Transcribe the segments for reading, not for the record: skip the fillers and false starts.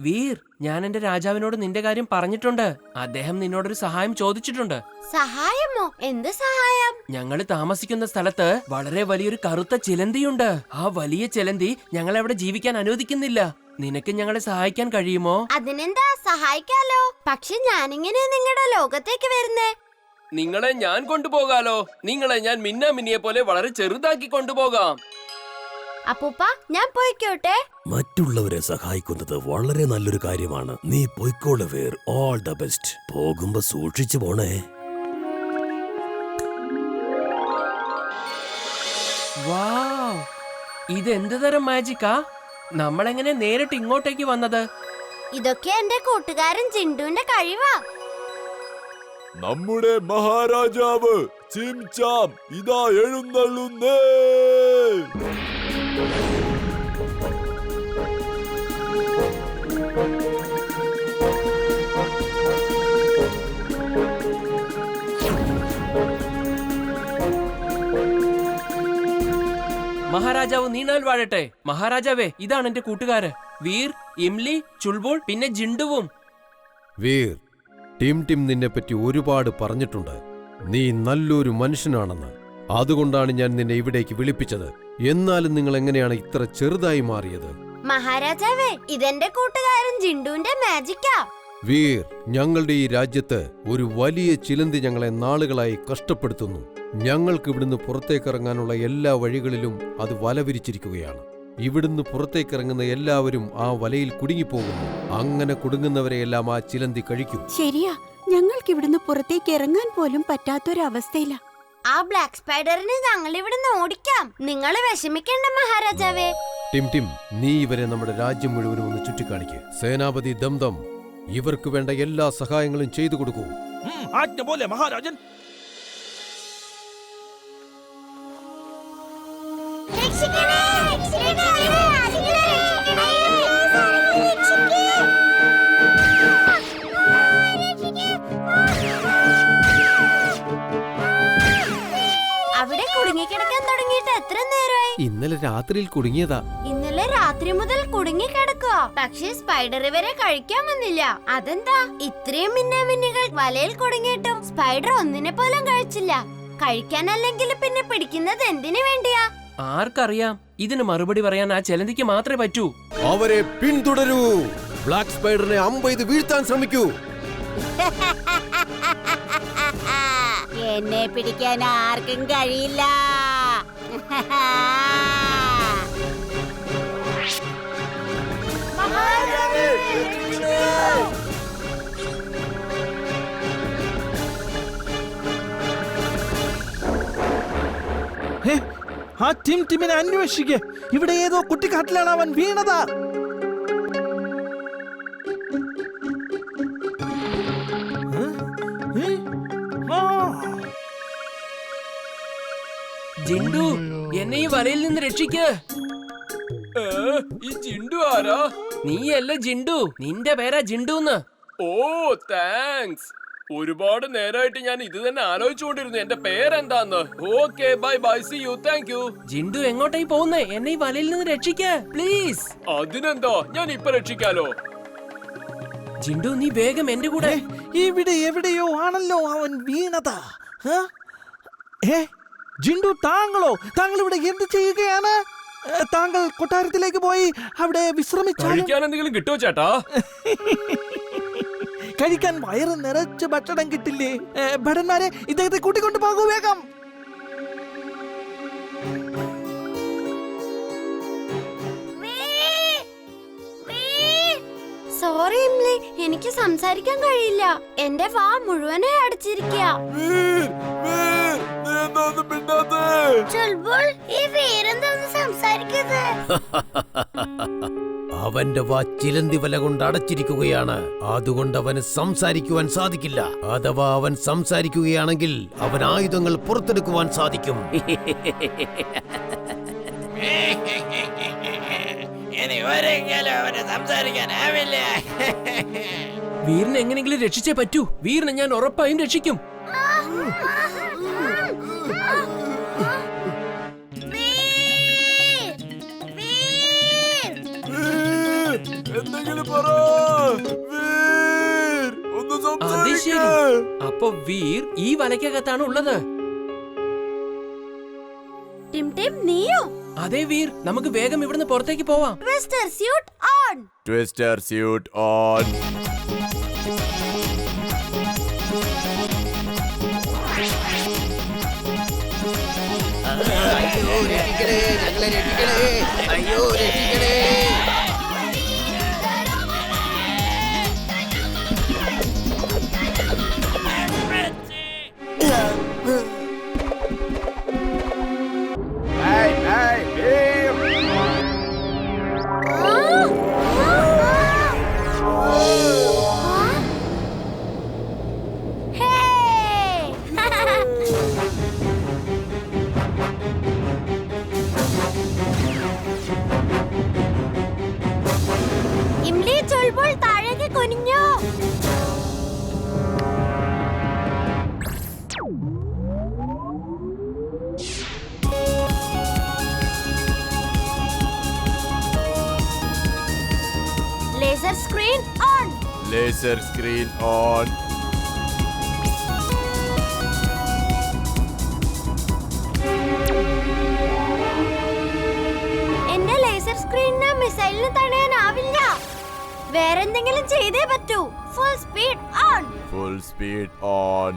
വീർ, ഞാൻ എന്റെ രാജാവിനോട് നിന്റെ കാര്യം പറഞ്ഞിട്ടുണ്ട്. അദ്ദേഹം നിന്നോടൊരു സഹായം ചോദിച്ചിട്ടുണ്ട്. സഹായമോ? എന്ത് സഹായം? ഞങ്ങള് താമസിക്കുന്ന സ്ഥലത്ത് വളരെ വലിയൊരു കറുത്ത ചിലന്തിയുണ്ട്. ആ വലിയ ചിലന്തി ഞങ്ങളെ അവിടെ ജീവിക്കാൻ അനുവദിക്കുന്നില്ല. നിനക്ക് ഞങ്ങളെ സഹായിക്കാൻ കഴിയുമോ? അതിനെന്താ, സഹായിക്കാലോ. പക്ഷെ ഞാനിങ്ങനെ നിങ്ങളുടെ ലോകത്തേക്ക് വരുന്നേ? നിങ്ങളെ ഞാൻ കൊണ്ടുപോകാലോ. നിങ്ങളെ ഞാൻ മിന്നാമിന്നിയെ പോലെ വളരെ ചെറുതാക്കി കൊണ്ടുപോകാം. അപ്പൂപ്പ, ഞാൻ പോയിക്കോട്ടെ? മറ്റുള്ളവരെ സഹായിക്കുന്നത് വളരെ നല്ലൊരു കാര്യമാണ്. നീ പോയിക്കോളെ വീർ. All the best. പോകുമ്പോ സൂക്ഷിച്ചു പോണേ. വാവ്, ഇതെന്ത് തരം മാജിക്കാ? നമ്മളെങ്ങനെ നേരിട്ട് ഇങ്ങോട്ടേക്ക് വന്നത്? ഇതൊക്കെ എന്റെ കൂട്ടുകാരൻ ജിണ്ടുവിന്റെ കഴിവാ. നമ്മുടെ മഹാരാജാവ് ചിംചാം ഇതാ എഴുന്നള്ളുന്നേ. മഹാരാജാവ് നീണാൽ വാഴട്ടെ. മഹാരാജാവേ, ഇതാണ് എന്റെ കൂട്ടുകാര് വീർ, ഇംലി, ചുൾബുൾ, പിന്നെ ജിണ്ടുവും. വീർ, ടിം നിന്നെ പറ്റി ഒരുപാട് പറഞ്ഞിട്ടുണ്ട്. നീ നല്ലൊരു മനുഷ്യനാണെന്ന്. അതുകൊണ്ടാണ് ഞാൻ നിന്നെ ഇവിടേക്ക് വിളിപ്പിച്ചത്. എന്നാലും നിങ്ങൾ എങ്ങനെയാണ് ഇത്ര ചെറുതായി മാറിയത്? മഹാരാജാവേ, ഇതെന്റെ കൂട്ടുകാരൻ ജിണ്ടുവിന്റെ മാജിക്കാ. വീർ, ഞങ്ങളുടെ ഈ രാജ്യത്ത് ഒരു വലിയ ചിലന്തി ഞങ്ങളെ നാളുകളായി കഷ്ടപ്പെടുത്തുന്നു. ഞങ്ങൾക്ക് ഇവിടുന്ന് പുറത്തേക്കിറങ്ങാനുള്ള എല്ലാ വഴികളിലും അത് വല വിരിച്ചിരിക്കുകയാണ്. ഇവിടുന്ന് പുറത്തേക്കിറങ്ങുന്ന എല്ലാവരും ആ വലയിൽ കുടുങ്ങിപ്പോകുന്നു. അങ്ങനെ കുടുങ്ങുന്നവരെയെല്ലാം ആ ചിലന്തി കഴിക്കും. ശരിയാ, ഞങ്ങൾക്ക് ഇവിടുന്ന് പുറത്തേക്ക് ഇറങ്ങാൻ പോലും പറ്റാത്തൊരവസ്ഥയില. ആ ബ്ലാക്ക് സ്പൈഡറിനെ ഞങ്ങൾ ഇവിടുന്ന് ഓടിക്കാം. നിങ്ങൾ വിഷമിക്കേണ്ട മഹാരാജാവേ. ടിം, നീ ഇവരെ നമ്മുടെ രാജ്യം മുഴുവനും ഒന്ന് ചുറ്റിക്കാണിക്ക്. സേനാപതി ദംദം, ഇവർക്ക് വേണ്ട എല്ലാ സഹായങ്ങളും ചെയ്തു കൊടുക്കൂ. ആജ്ഞ പോലെ മഹാരാജൻ. അവിടെ കുടുങ്ങിക്കിടക്കാൻ തുടങ്ങിയിട്ട് എത്ര നേരമായി? ഇന്നലെ രാത്രിയിൽ കുടുങ്ങിയതാ. ഇന്നലെ രാത്രി മുതൽ കുടുങ്ങിക്കിടക്കുക. പക്ഷേ സ്പൈഡർ ഇവരെ കഴിക്കാൻ വന്നില്ല. അതെന്താ? ഇത്രയും മിന്നാമിന്നികൾ വലയിൽ കുടുങ്ങിയിട്ടും സ്പൈഡർ ഒന്നിനെ പോലും കഴിച്ചില്ല. കഴിക്കാനല്ലെങ്കിൽ പിന്നെ പിടിക്കുന്നത് എന്തിനു വേണ്ടിയാ? ആർക്കറിയാം? ഇതിന് മറുപടി പറയാൻ ആ ചിലന്തിക്ക് മാത്രമേ പറ്റൂ. അവരെ പിന്തുടരൂ. ബ്ലാക്ക് സ്പൈഡറിനെ അമ്പെയ്ത് വീഴ്ത്താൻ ശ്രമിക്കൂ. എന്നെ പിടിക്കാൻ ആർക്കും കഴിയില്ല. ആ ടിമിനെ അന്വേഷിക്കേ. ഇവിടെ ഏതോ കുട്ടിക്കാട്ടിലാണ് അവൻ വീണതാ. ജിണ്ടു, എന്നെ ഈ വലയിൽ നിന്ന് രക്ഷിക്ക്. ഈ ജിണ്ടു ആരാ? നീയല്ല ജിണ്ടു, നിന്റെ പേരാ ജിണ്ടുന്ന്. ഓ, താങ്ക്സ്. ഒരുപാട് നേരമായിട്ട് ഞാൻ ഇത് തന്നെ ആലോചിച്ചുകൊണ്ടിരുന്നു എന്റെ പേരെന്താന്ന്. Okay, bye bye, see you, thank you. Jintu, എങ്ങോട്ടായി പോകുന്നേ? എന്നെ ഈ വലയിൽ നിന്ന് രക്ഷിക്ക് പ്ലീസ്. അതിനെന്താ, ഞാൻ ഇപ്പൊ രക്ഷിക്കാലോ. ജിണ്ടു, നീ വേഗം എന്റെ കൂടെ. ഇവിടെ എവിടെയോ ആണല്ലോ അവൻ വീണതാ. ജിണ്ടു, താങ്കൾ ഇവിടെ എന്ത് ചെയ്യുകയാണ്? താങ്കൾ കൊട്ടാരത്തിലേക്ക് പോയി അവിടെ വിശ്രമിച്ചാൽ എന്തെങ്കിലും കിട്ടുമോ ചേട്ടാ? കഴിക്കാൻ വയറ് നിറച്ച് ഭക്ഷണം കിട്ടില്ലേ? ഭടന്മാരെ, ഇദ്ദേഹത്തെ കൂട്ടിക്കൊണ്ടു പോകൂ വേഗം. സോറി ഇംലി, എനിക്ക് സംസാരിക്കാൻ കഴിയില്ല. എന്റെ വാ മുഴുവനായി അടച്ചിരിക്കുക. അവന്റെ വാ ചിലന്തി വല കൊണ്ട് അടച്ചിരിക്കുകയാണ്. അതുകൊണ്ട് അവന് സംസാരിക്കുവാൻ സാധിക്കില്ല. അഥവാ അവൻ സംസാരിക്കുകയാണെങ്കിൽ അവൻ ആയുധങ്ങൾ പുറത്തെടുക്കുവാൻ സാധിക്കും. വീറിനെ എങ്ങനെങ്കിലും രക്ഷിച്ചേ പറ്റൂ. വീറിനെ ഞാൻ ഉറപ്പായും രക്ഷിക്കും. എന്തെങ്കിലും വീറിനോട് പറ. വീർ, ഒന്ന് അത് സംസാരിക്ക്. ശരി. അപ്പൊ വീർ ഈ വലയ്ക്കകത്താണ് ഉള്ളത്. ടിം ടിം നീയോ? അതെ വീർ, നമുക്ക് വേഗം ഇവിടുന്ന് പുറത്തേക്ക് പോവാം. Twister suit on. Twister suit on. ഇംലി ചൊൽബോൾ താഴേക്ക് കുനിഞ്ഞു. Laser screen on. Laser screen on. എന്റെ ലേസർ സ്ക്രീനിന് മിസൈലിന് തടയാനാവില്ല. വേറെന്തെങ്കിലും ചെയ്തേ പറ്റൂ. Full speed on. Full speed on.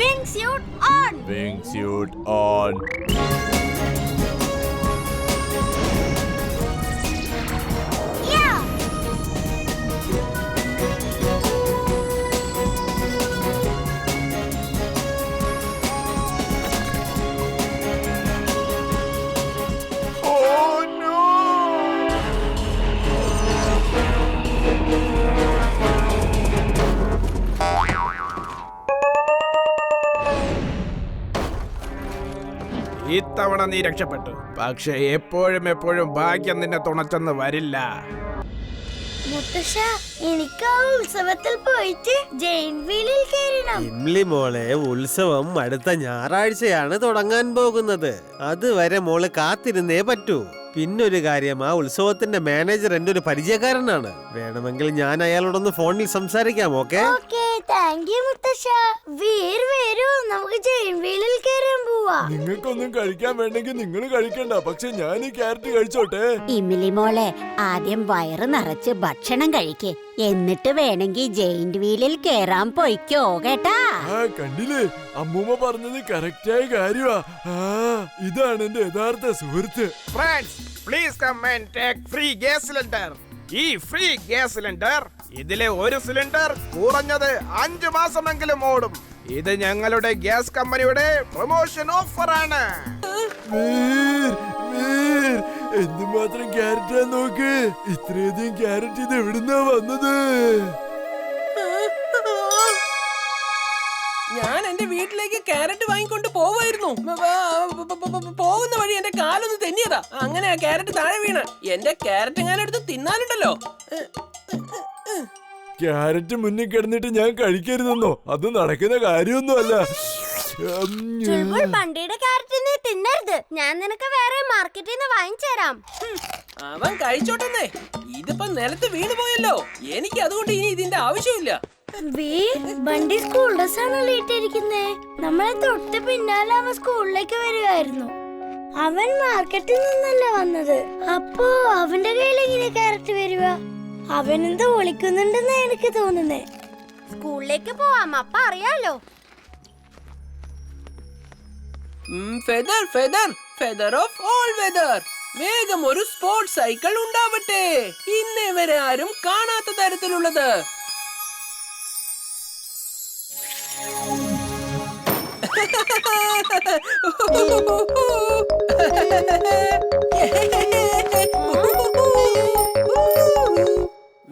Wing suit on. Wing suit on. ഇത്തവണ നീ രക്ഷപ്പെട്ടു. പക്ഷെ എപ്പോഴും ഭാഗ്യം നിന്നെ തുണച്ചെന്ന് വരില്ല. മുത്തശ്ശ, എനിക്ക് ആ ഉത്സവത്തിൽ പോയിട്ട് ജെയിൻ വീലിൽ കയറണം. ഇംലി മോളെ, ഉത്സവം അടുത്ത ഞായറാഴ്ചയാണ് തുടങ്ങാൻ പോകുന്നത്. അതുവരെ മോള് കാത്തിരുന്നേ പറ്റൂ. പിന്നൊരു കാര്യം, ആ ഉത്സവത്തിന്റെ മാനേജർ എന്റെ ഒരു പരിചയക്കാരനാണ്. വേണമെങ്കിൽ ഞാൻ അയാളോടൊന്ന് ഫോണിൽ സംസാരിക്കാം. ഓക്കെ? ഓക്കേ, താങ്ക് യു മുത്തശ്ശ. വീർ വരൂ, നമുക്ക് ജെയിൻ വീലിൽ കയറാൻ പോവാ. നിങ്ങൾക്കൊന്നും കഴിക്കാൻ വേണ്ടെങ്കിൽ നിങ്ങൾ കഴിക്കണ്ട. പക്ഷെ ഞാൻ ഈ ക്യാരറ്റ് കഴിച്ചോട്ടെ. ഇമിലി മോളെ, ആദ്യം വയറ് നിറച്ച് ഭക്ഷണം കഴിക്ക്. എന്നിട്ട് വേണമെങ്കിൽ ജെയിന്റ് വീലിൽ കേറാൻ പൊയ്ക്കോ കേട്ടാ. ആ കണ്ടില്ലേ, അമ്മൂമ്മ പറഞ്ഞത് കറക്റ്റായ കാര്യമാ. ഇതാണ് എന്റെ യഥാർത്ഥ സുഹൃത്ത്. Friends, please come and take free gas cylinder. ഈ ഫ്രീ ഗ്യാസ് സിലിണ്ടർ, ഇതിലെ ഒരു സിലിണ്ടർ കുറഞ്ഞത് 5 മാസമെങ്കിലും ഓടും. ഇത് ഞങ്ങളുടെ ഗ്യാസ് കമ്പനിയുടെ പ്രൊമോഷൻ ഓഫർ ആണ്. വീർ, വീർ, എന്തുമാത്രം ക്യാരറ്റാ നോക്ക്. ഇത്രയധികം ക്യാരറ്റ് ഇത് എവിടുന്നാ വന്നത്? ഞാൻ എന്റെ വീട്ടിലേക്ക് ക്യാരറ്റ് വാങ്ങിക്കൊണ്ട് പോവായിരുന്നു. പോകുന്ന വഴി എന്റെ കാലൊന്ന് തെന്നിയതാ. അങ്ങനെ ആ ക്യാരറ്റ് താഴെ വീണ്. എന്റെ ക്യാരറ്റ് ഞാൻ എടുത്ത് തിന്നാനുണ്ടല്ലോ. ക്യാരറ്റ് മുന്നിൽ കിടന്നിട്ട് ഞാൻ കഴിക്കരുതെന്നോ? അത് നടക്കുന്ന കാര്യമൊന്നുമല്ല. ചുൾബുൾ ബണ്ടിയുടെ ക്യാരറ്റ് നീ തിന്നരുത്. ഞാൻ നിനക്ക് വേറെ മാർക്കറ്റിൽ നിന്ന് വാങ്ങിച്ചുതരാം. അവൻ കഴിച്ചോട്ടെന്നേ. ഇതിപ്പോ നിലത്ത് വീണു പോയല്ലോ. എനിക്ക് അതുകൊണ്ട് ഇനി ഇതിന്റെ ആവശ്യമില്ല. ബണ്ടി സ്കൂൾ ഡ്രസ്സാണല്ലോ ഇട്ടിരിക്കുന്നേ. നമ്മളെ തൊട്ട് പിന്നാലെ അവൻ സ്കൂളിലേക്ക് വരുമായിരുന്നു. അവൻ മാർക്കറ്റിൽ നിന്നല്ല വന്നത്. അപ്പോ അവന്റെ കയ്യിൽ എങ്ങനെ ക്യാരറ്റ് വരുക? അവനെന്ത് ഒളിക്കുന്നുണ്ടെന്ന് എനിക്ക് തോന്നുന്നേ. സ്കൂളിലേക്ക് പോവാം, അപ്പ അറിയാലോ. Feather feather feather of all whether. വേഗം ഒരു സ്പോർട്സ് സൈക്കിൾ ഉണ്ടാവട്ടെ. ഇന്നേ വരെ ആരും കാണാത്ത തരത്തിലുള്ളത്.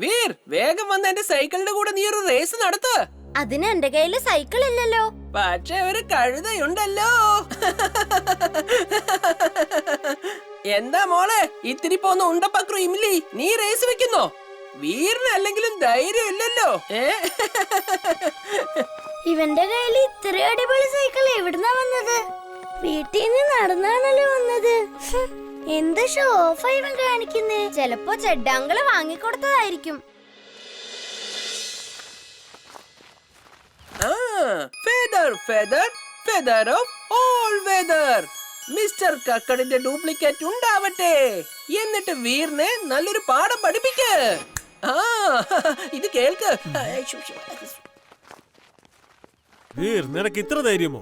വീർ, വേഗം വന്ന് എന്റെ സൈക്കിളിന്റെ കൂടെ നീ ഒരു റേസ് നടത്ത്. അതിന് എന്റെ കയ്യില് സൈക്കിൾ ഇല്ലല്ലോ. പക്ഷെ ഒരു കഴുതയുണ്ടല്ലോ. എന്താ മോളെ, ഇത്തിരി പോന്ന ഉണ്ടപ്പക്രു ഇംലി, നീ റേസ് വെക്കുന്നോ? വീറിന് അല്ലെങ്കിലും ധൈര്യം ഇല്ലല്ലോ. ഇവന്റെ കയ്യിൽ ഇത്ര അടിപൊളി സൈക്കിൾ എവിടുന്നാ വന്നത്? വീട്ടിൽ നിന്ന് നടന്നാണല്ലോ വന്നത്. എന്ത് ഷോ ഓഫാ ഇവൻ കാണിക്കുന്നേ? ചെലപ്പോ ചെഡ്ഡാങ്കള് വാങ്ങിക്കൊടുത്തതായിരിക്കും. Feather feather feather of all weather. Mister കക്കടിന്റെ ഡ്യൂപ്ലിക്കേറ്റ് ഉണ്ടാവട്ടെ. എന്നിട്ട് വീറിനെ നല്ലൊരു പാഠം പഠിപ്പിക്ക്. ഇത് കേൾക്ക്. വീർ, നിനക്ക് ഇത്ര ധൈര്യമോ?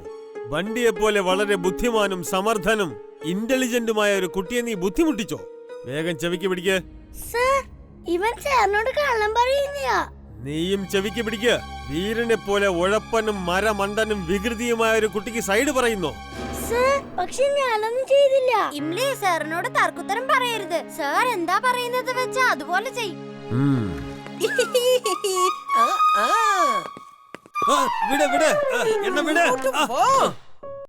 വണ്ടിയെ പോലെ വളരെ ബുദ്ധിമാനും സമർത്ഥനും ഇന്റലിജന്റുമായ ഒരു കുട്ടിയെ നീ ബുദ്ധിമുട്ടിച്ചോ? വേഗം ചെവിക്ക് പിടിക്ക്. സർ, ഇവൻ സാറിനോട് കള്ളം പറയുന്നയാ. നീയും ചെവിക്ക് പിടിക്ക്. വീരനെ പോലെ ഉഴപ്പനും മരമണ്ടനും വികൃതിയുമായ ഒരു കുട്ടിക്ക് സൈഡ് പറയുന്നോ? സർ, പക്ഷെ ഞാനൊന്നും ചെയ്തില്ല. ഇംലി, സാറിനോട് തർക്കുത്തരം പറയരുത്. സാർ എന്താ പറയുന്നത് വെച്ചാ അതുപോലെ ചെയ്യും. വിട് വിട്, എന്നെ വിട്. പോ.